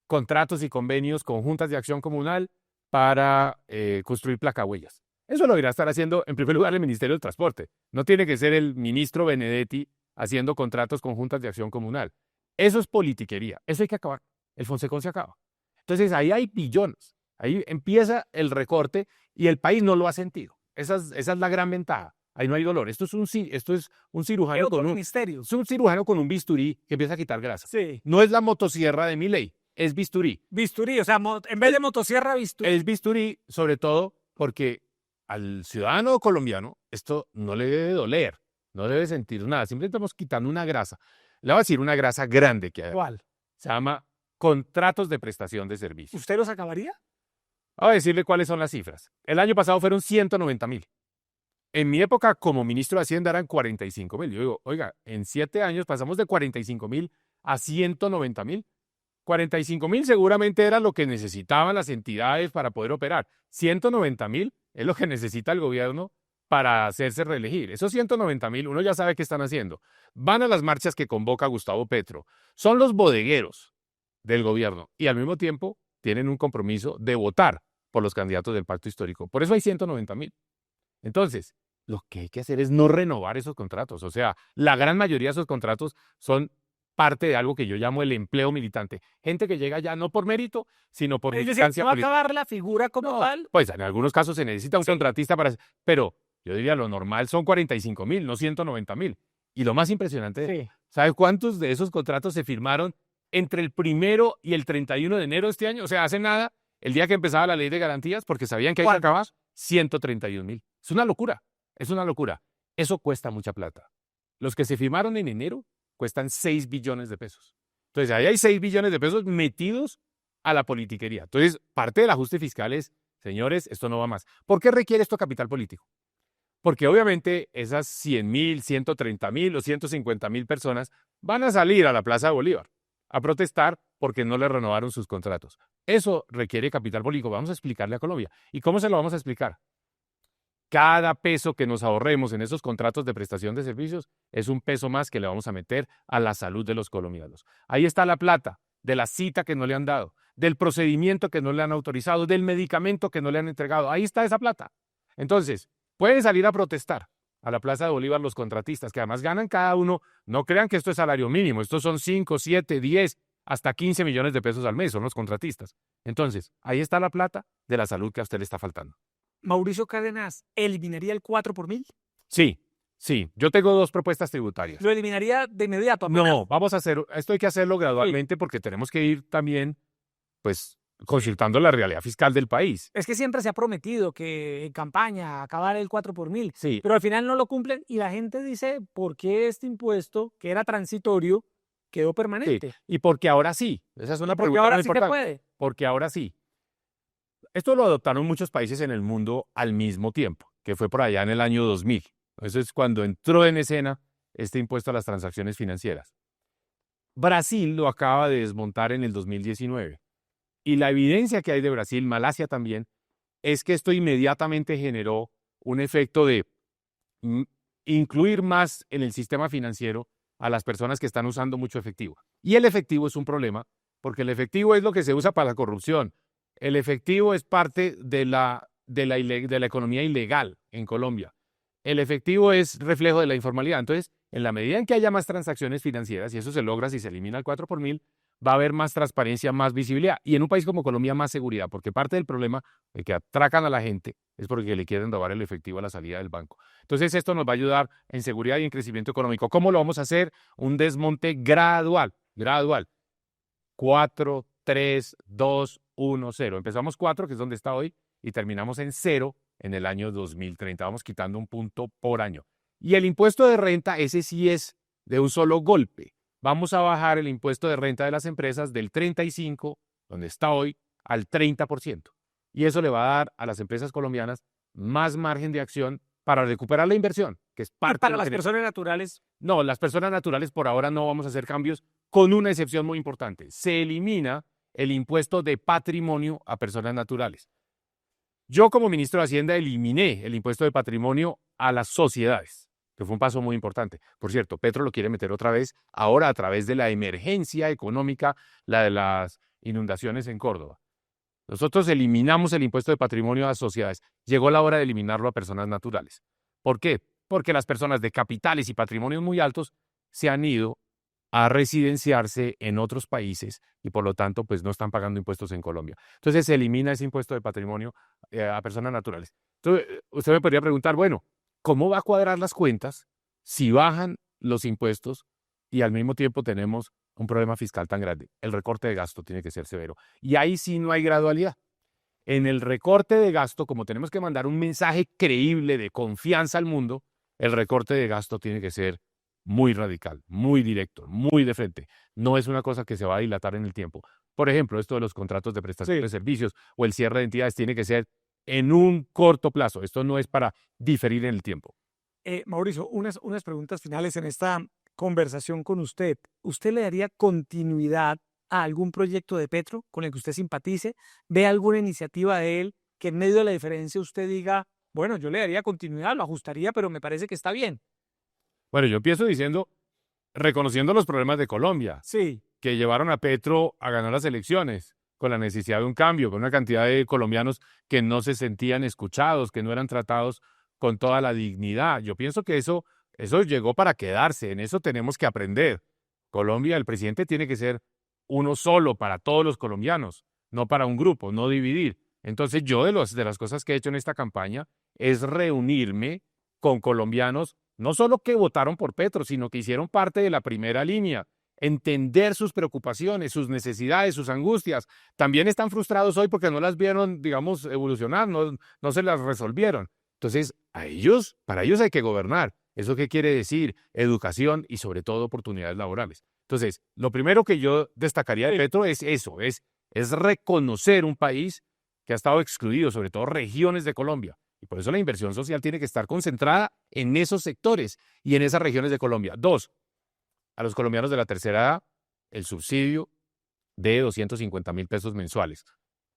Contratos y convenios con juntas de acción comunal para construir placahuellas. Eso lo debería estar haciendo, en primer lugar, el Ministerio del Transporte. No tiene que ser el ministro Benedetti haciendo contratos con juntas de acción comunal. Eso es politiquería, eso hay que acabar. El Fonsecón se acaba. Entonces ahí hay billones, ahí empieza el recorte y el país no lo ha sentido. Esa es la gran ventaja. Ahí no hay dolor. Esto es un cirujano Otro con un, ministerio. es un cirujano con un bisturí que empieza a quitar grasa. Sí. No es la motosierra de Milei, es bisturí. Bisturí, o sea, en vez de motosierra, bisturí. Es bisturí, sobre todo porque al ciudadano colombiano esto no le debe doler, no debe sentir nada. Simplemente estamos quitando una grasa. Le voy a decir una grasa grande que hay. ¿Cuál? Se llama contratos de prestación de servicios. ¿Usted los acabaría? Voy a decirle cuáles son las cifras. El año pasado fueron 190.000. En mi época como ministro de Hacienda eran 45.000. Yo digo, oiga, en 7 años pasamos de 45.000 a 190.000. 45.000 seguramente era lo que necesitaban las entidades para poder operar. 190.000 es lo que necesita el gobierno para hacerse reelegir. Esos 190.000, uno ya sabe qué están haciendo. Van a las marchas que convoca Gustavo Petro. Son los bodegueros del gobierno y al mismo tiempo tienen un compromiso de votar por los candidatos del pacto histórico. Por eso hay 190.000. Entonces, lo que hay que hacer es no renovar esos contratos. O sea, la gran mayoría de esos contratos son parte de algo que yo llamo el empleo militante. Gente que llega ya no por mérito, sino por Es decir, militancia ¿no va a política. acabar la figura como No, tal? pues en algunos casos se necesita un contratista para... Pero yo diría lo normal son 45.000, no 190.000. Y lo más impresionante, Sí. ¿sabe cuántos de esos contratos se firmaron entre el 1 y el 31 de enero de este año? O sea, hace nada, el día que empezaba la ley de garantías, porque sabían que hay que ¿Cuántos? acabar, 131.000. Es una locura, es una locura. Eso cuesta mucha plata. Los que se firmaron en enero cuestan 6 billones de pesos. Entonces, ahí hay 6 billones de pesos metidos a la politiquería. Entonces, parte del ajuste fiscal es, señores, esto no va más. ¿Por qué requiere esto capital político? Porque obviamente esas 100.000, 130.000 o 150.000 personas van a salir a la Plaza de Bolívar a protestar porque no le renovaron sus contratos. Eso requiere capital político. Vamos a explicarle a Colombia. ¿Y cómo se lo vamos a explicar? Cada peso que nos ahorremos en esos contratos de prestación de servicios es un peso más que le vamos a meter a la salud de los colombianos. Ahí está la plata de la cita que no le han dado, del procedimiento que no le han autorizado, del medicamento que no le han entregado. Ahí está esa plata. Entonces, pueden salir a protestar a la Plaza de Bolívar los contratistas, que además ganan cada uno. No crean que esto es salario mínimo, estos son 5, 7, 10, hasta 15 millones de pesos al mes, son los contratistas. Entonces, ahí está la plata de la salud que a usted le está faltando. Mauricio Cárdenas, ¿eliminaría el 4 por mil? Sí, sí. Yo tengo 2 propuestas tributarias. ¿Lo eliminaría de inmediato? apenas? No, vamos a hacer, esto hay que hacerlo gradualmente porque tenemos que ir también, pues, consultando la realidad fiscal del país. Es que siempre se ha prometido que en campaña acabar el 4 por mil, Sí, pero al final no lo cumplen y la gente dice, ¿por qué este impuesto, que era transitorio, quedó sí. permanente? Y porque ahora sí. Esa es una Porque pregunta ahora muy sí que importante. puede. Porque ahora sí. Esto lo adoptaron muchos países en el mundo al mismo tiempo, que fue por allá en el año 2000. Eso es cuando entró en escena este impuesto a las transacciones financieras. Brasil lo acaba de desmontar en el 2019. Y la evidencia que hay de Brasil, Malasia también, es que esto inmediatamente generó un efecto de incluir más en el sistema financiero a las personas que están usando mucho efectivo. Y el efectivo es un problema, porque el efectivo es lo que se usa para la corrupción. El efectivo es parte de la economía ilegal en Colombia. El efectivo es reflejo de la informalidad. Entonces, en la medida en que haya más transacciones financieras, y eso se logra si se elimina el 4 por mil, va a haber más transparencia, más visibilidad. Y en un país como Colombia, más seguridad, porque parte del problema de que atracan a la gente es porque le quieren robar el efectivo a la salida del banco. Entonces, esto nos va a ayudar en seguridad y en crecimiento económico. ¿Cómo lo vamos a hacer? Un desmonte gradual, gradual. 4, 3, 2, 1, 0. Empezamos 4, que es donde está hoy, y terminamos en 0 en el año 2030. Vamos quitando un punto por año. Y el impuesto de renta, ese sí es de un solo golpe. Vamos a bajar el impuesto de renta de las empresas del 35, donde está hoy, al 30%. Y eso le va a dar a las empresas colombianas más margen de acción para recuperar la inversión, que es Y parte para de lo las que... personas naturales, No, las personas naturales por ahora no vamos a hacer cambios, con una excepción muy importante. Se elimina el impuesto de patrimonio a personas naturales. Yo como ministro de Hacienda eliminé el impuesto de patrimonio a las sociedades, que fue un paso muy importante. Por cierto, Petro lo quiere meter otra vez, ahora a través de la emergencia económica, la de las inundaciones en Córdoba. Nosotros eliminamos el impuesto de patrimonio a sociedades. Llegó la hora de eliminarlo a personas naturales. ¿Por qué? Porque las personas de capitales y patrimonios muy altos se han ido a residenciarse en otros países y por lo tanto pues no están pagando impuestos en Colombia. Entonces se elimina ese impuesto de patrimonio a personas naturales. Entonces usted me podría preguntar, bueno, ¿cómo va a cuadrar las cuentas si bajan los impuestos y al mismo tiempo tenemos un problema fiscal tan grande? El recorte de gasto tiene que ser severo. Y ahí sí no hay gradualidad. En el recorte de gasto, como tenemos que mandar un mensaje creíble de confianza al mundo, el recorte de gasto tiene que ser muy radical, muy directo, muy de frente. No es una cosa que se va a dilatar en el tiempo. Por ejemplo, esto de los contratos de prestación de servicios o el cierre de entidades tiene que ser en un corto plazo. Esto no es para diferir en el tiempo. Mauricio, unas preguntas finales en esta conversación con usted. ¿Usted le daría continuidad a algún proyecto de Petro con el que usted simpatice? ¿Ve alguna iniciativa de él que en medio de la diferencia usted diga, bueno, yo le daría continuidad, lo ajustaría, pero me parece que está bien? Bueno, yo empiezo diciendo, reconociendo los problemas de Colombia, Sí. que llevaron a Petro a ganar las elecciones, con la necesidad de un cambio, con una cantidad de colombianos que no se sentían escuchados, que no eran tratados con toda la dignidad. Yo pienso que eso llegó para quedarse, en eso tenemos que aprender. Colombia, el presidente tiene que ser uno solo para todos los colombianos, no para un grupo, no dividir. Entonces yo de las cosas que he hecho en esta campaña es reunirme con colombianos, no solo que votaron por Petro, sino que hicieron parte de la primera línea, entender sus preocupaciones, sus necesidades, sus angustias. También están frustrados hoy porque no las vieron, digamos, evolucionar, no se las resolvieron. Entonces, para ellos hay que gobernar. ¿Eso qué quiere decir? Educación y sobre todo oportunidades laborales. Entonces, lo primero que yo destacaría de Petro es eso, es reconocer un país que ha estado excluido, sobre todo regiones de Colombia. Y por eso la inversión social tiene que estar concentrada en esos sectores y en esas regiones de Colombia. 2, a los colombianos de la tercera edad, el subsidio de 250.000 pesos mensuales,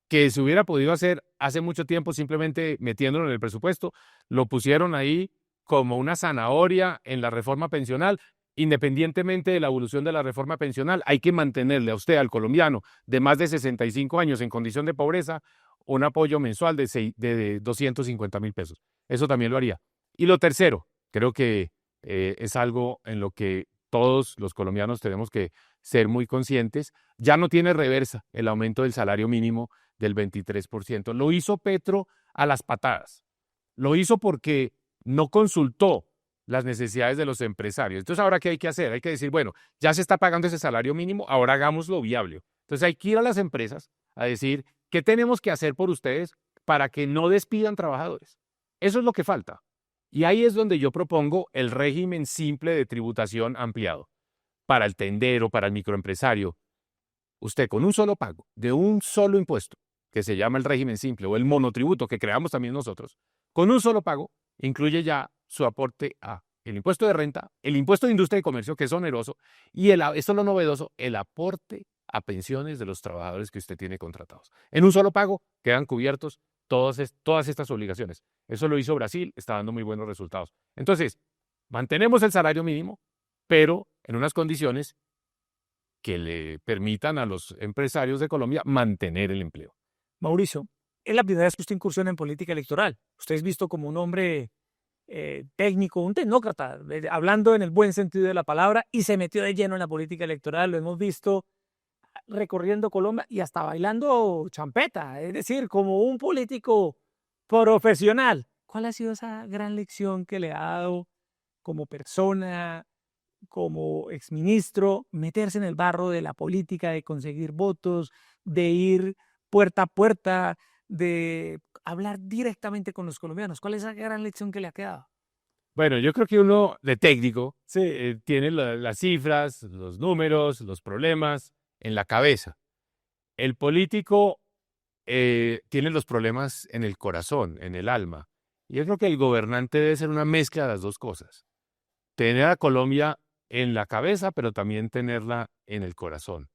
que se hubiera podido hacer hace mucho tiempo simplemente metiéndolo en el presupuesto. Lo pusieron ahí como una zanahoria en la reforma pensional. Independientemente de la evolución de la reforma pensional, hay que mantenerle a usted, al colombiano de más de 65 años en condición de pobreza, un apoyo mensual de 250.000 pesos. Eso también lo haría. Y lo tercero, creo que es algo en lo que todos los colombianos tenemos que ser muy conscientes. Ya no tiene reversa el aumento del salario mínimo del 23%. Lo hizo Petro a las patadas. Lo hizo porque no consultó las necesidades de los empresarios. Entonces, ¿ahora qué hay que hacer? Hay que decir, bueno, ya se está pagando ese salario mínimo, ahora hagámoslo viable. Entonces, hay que ir a las empresas a decir, ¿qué tenemos que hacer por ustedes para que no despidan trabajadores? Eso es lo que falta. Y ahí es donde yo propongo el régimen simple de tributación ampliado. Para el tendero, para el microempresario, usted con un solo pago de un solo impuesto, que se llama el régimen simple o el monotributo que creamos también nosotros, con un solo pago incluye ya su aporte a el impuesto de renta, el impuesto de industria y comercio, que es oneroso, y esto es lo novedoso, el aporte a pensiones de los trabajadores que usted tiene contratados. En un solo pago quedan cubiertos todas estas obligaciones. Eso lo hizo Brasil, está dando muy buenos resultados. Entonces, mantenemos el salario mínimo, pero en unas condiciones que le permitan a los empresarios de Colombia mantener el empleo. Mauricio, es la primera vez que usted incursiona en política electoral. Usted es visto como un hombre técnico, un tecnócrata, hablando en el buen sentido de la palabra, y se metió de lleno en la política electoral. Lo hemos visto recorriendo Colombia y hasta bailando champeta, es decir, como un político profesional. ¿Cuál ha sido esa gran lección que le ha dado como persona, como exministro, meterse en el barro de la política, de conseguir votos, de ir puerta a puerta, de hablar directamente con los colombianos? ¿Cuál es esa gran lección que le ha quedado? Bueno, yo creo que uno de técnico tiene las cifras, los números, los problemas en la cabeza. El político tiene los problemas en el corazón, en el alma. Y yo creo que el gobernante debe ser una mezcla de las dos cosas. Tener a Colombia en la cabeza, pero también tenerla en el corazón.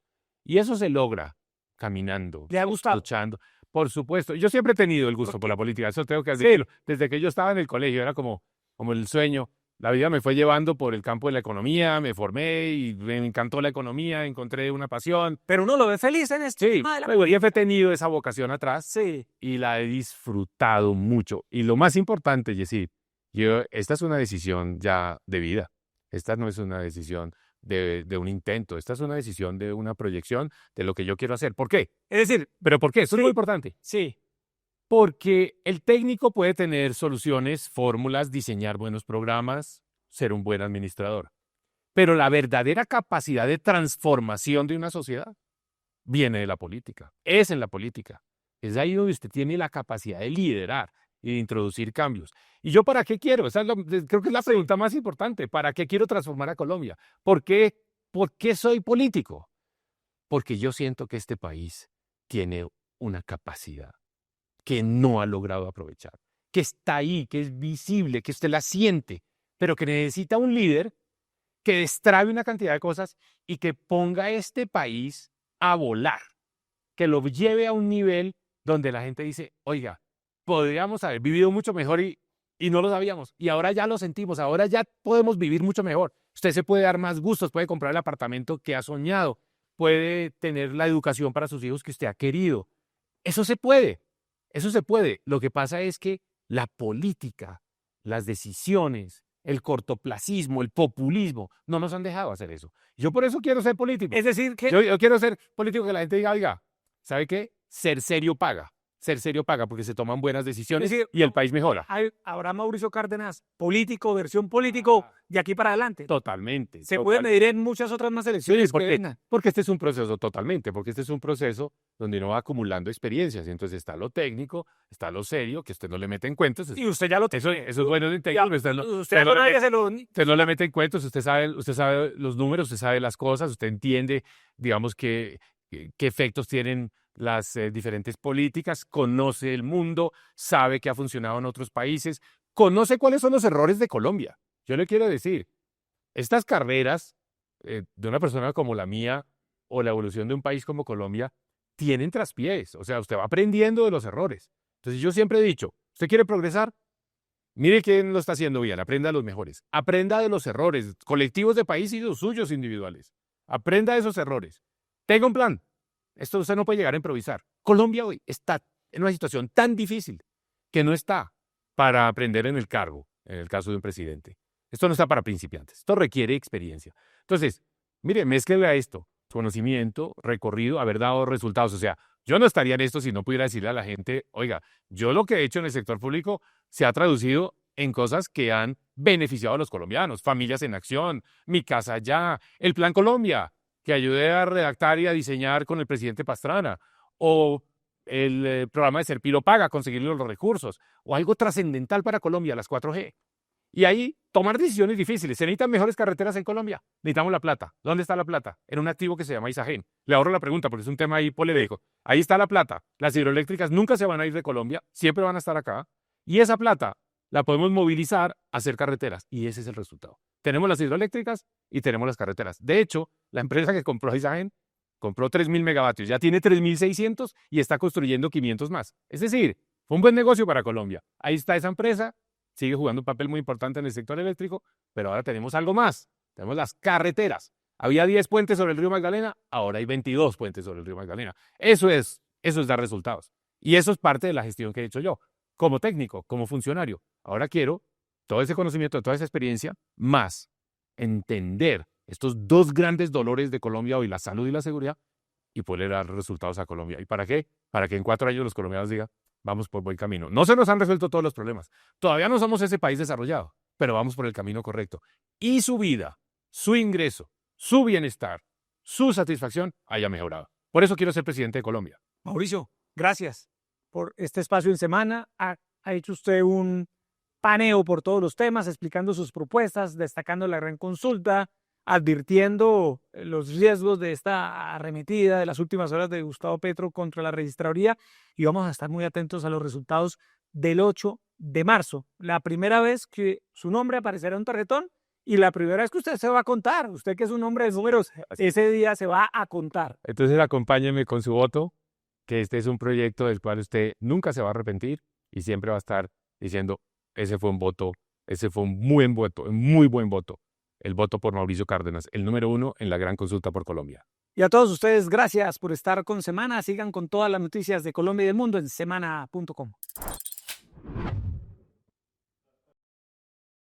Y eso se logra caminando, ¿Le ha gustado? luchando. Por supuesto, yo siempre he tenido el gusto por la política, eso tengo que decirlo. Desde que yo estaba en el colegio, era como el sueño. La vida me fue llevando por el campo de la economía, me formé y me encantó la economía, encontré una pasión. Pero uno lo ve feliz en esto. Sí, he tenido esa vocación atrás y la he disfrutado mucho. Y lo más importante, Yesid, esta es una decisión ya de vida. Esta no es una decisión de un intento, esta es una decisión de una proyección de lo que yo quiero hacer. ¿Por qué? Es decir, ¿Pero por qué? Esto es sí, muy importante. sí, Porque el técnico puede tener soluciones, fórmulas, diseñar buenos programas, ser un buen administrador. Pero la verdadera capacidad de transformación de una sociedad viene de la política, es en la política. Es ahí donde usted tiene la capacidad de liderar y de introducir cambios. ¿Y yo para qué quiero? Creo que es la pregunta más importante. ¿Para qué quiero transformar a Colombia? ¿Por qué soy político? Porque yo siento que este país tiene una capacidad que no ha logrado aprovechar, que está ahí, que es visible, que usted la siente, pero que necesita un líder que destrabe una cantidad de cosas y que ponga a este país a volar, que lo lleve a un nivel donde la gente dice, oiga, podríamos haber vivido mucho mejor y no lo sabíamos, y ahora ya lo sentimos, ahora ya podemos vivir mucho mejor. Usted se puede dar más gustos, puede comprar el apartamento que ha soñado, puede tener la educación para sus hijos que usted ha querido. Eso se puede. Eso se puede. Lo que pasa es que la política, las decisiones, el cortoplacismo, el populismo, no nos han dejado hacer eso. Yo por eso quiero ser político. es decir que Yo quiero ser político que la gente diga, oiga, ¿sabe qué? Ser serio paga. Ser serio paga porque se toman buenas decisiones decir, y el país mejora. habrá Mauricio Cárdenas político, versión político, de aquí para adelante. Totalmente. Se puede medir en muchas otras más elecciones Sí, que vengan. porque este es un proceso totalmente, porque este es un proceso donde uno va acumulando experiencias. Y entonces está lo técnico, está lo serio, que usted no le mete en cuentos. Y usted ya lo Eso es bueno de ya, técnico, usted no, usted no a nadie le, se lo... usted no le mete en cuentos, usted sabe los números, usted sabe las cosas, usted entiende, digamos, qué efectos tienen las diferentes políticas, conoce el mundo, sabe qué ha funcionado en otros países, conoce cuáles son los errores de Colombia. Yo le quiero decir, estas carreras de una persona como la mía o la evolución de un país como Colombia tienen traspiés, o sea, usted va aprendiendo de los errores. Entonces yo siempre he dicho, ¿usted quiere progresar? Mire quién lo está haciendo bien, aprenda de los mejores, aprenda de los errores colectivos de país y los suyos individuales, aprenda de esos errores, tenga un plan. Esto usted no puede llegar a improvisar. Colombia hoy está en una situación tan difícil que no está para aprender en el cargo, en el caso de un presidente. Esto no está para principiantes, esto requiere experiencia. Entonces, mire, mézclele a esto, conocimiento, recorrido, haber dado resultados. O sea, yo no estaría en esto si no pudiera decirle a la gente, oiga, yo lo que he hecho en el sector público se ha traducido en cosas que han beneficiado a los colombianos, familias en acción, mi casa ya, el Plan Colombia, que ayudé a redactar y a diseñar con el presidente Pastrana, o el programa de Serpilo Paga, conseguirle los recursos, o algo trascendental para Colombia, las 4G. Y ahí tomar decisiones difíciles. ¿Se necesitan mejores carreteras en Colombia? Necesitamos la plata. ¿Dónde está la plata? En un activo que se llama Isagen. Le ahorro la pregunta porque es un tema ahí polémico. Ahí está la plata. Las hidroeléctricas nunca se van a ir de Colombia, siempre van a estar acá. Y esa plata la podemos movilizar a hacer carreteras. Y ese es el resultado. Tenemos las hidroeléctricas y tenemos las carreteras. De hecho, la empresa que compró Isagen compró 3.000 megavatios. Ya tiene 3.600 y está construyendo 500 más. Es decir, fue un buen negocio para Colombia. Ahí está esa empresa. Sigue jugando un papel muy importante en el sector eléctrico, pero ahora tenemos algo más. Tenemos las carreteras. Había 10 puentes sobre el río Magdalena, ahora hay 22 puentes sobre el río Magdalena. Eso es dar resultados. Y eso es parte de la gestión que he hecho yo, como técnico, como funcionario. Ahora quiero todo ese conocimiento, toda esa experiencia, más entender estos dos grandes dolores de Colombia hoy, la salud y la seguridad, y poder dar resultados a Colombia. ¿Y para qué? Para que en 4 años los colombianos digan, vamos por buen camino. No se nos han resuelto todos los problemas. Todavía no somos ese país desarrollado, pero vamos por el camino correcto. Y su vida, su ingreso, su bienestar, su satisfacción haya mejorado. Por eso quiero ser presidente de Colombia. Mauricio, gracias por este espacio en semana. Ha hecho usted un paneo por todos los temas, explicando sus propuestas, destacando la gran consulta, advirtiendo los riesgos de esta arremetida de las últimas horas de Gustavo Petro contra la registraduría, y vamos a estar muy atentos a los resultados del 8 de marzo, la primera vez que su nombre aparecerá en un tarjetón y la primera vez que usted se va a contar, usted que es un hombre de números, ese día se va a contar. Entonces acompáñeme con su voto, que este es un proyecto del cual usted nunca se va a arrepentir y siempre va a estar diciendo, ese fue un voto, ese fue un muy buen voto. El voto por Mauricio Cárdenas, el número 1 en la gran consulta por Colombia. Y a todos ustedes, gracias por estar con Semana. Sigan con todas las noticias de Colombia y del mundo en semana.com.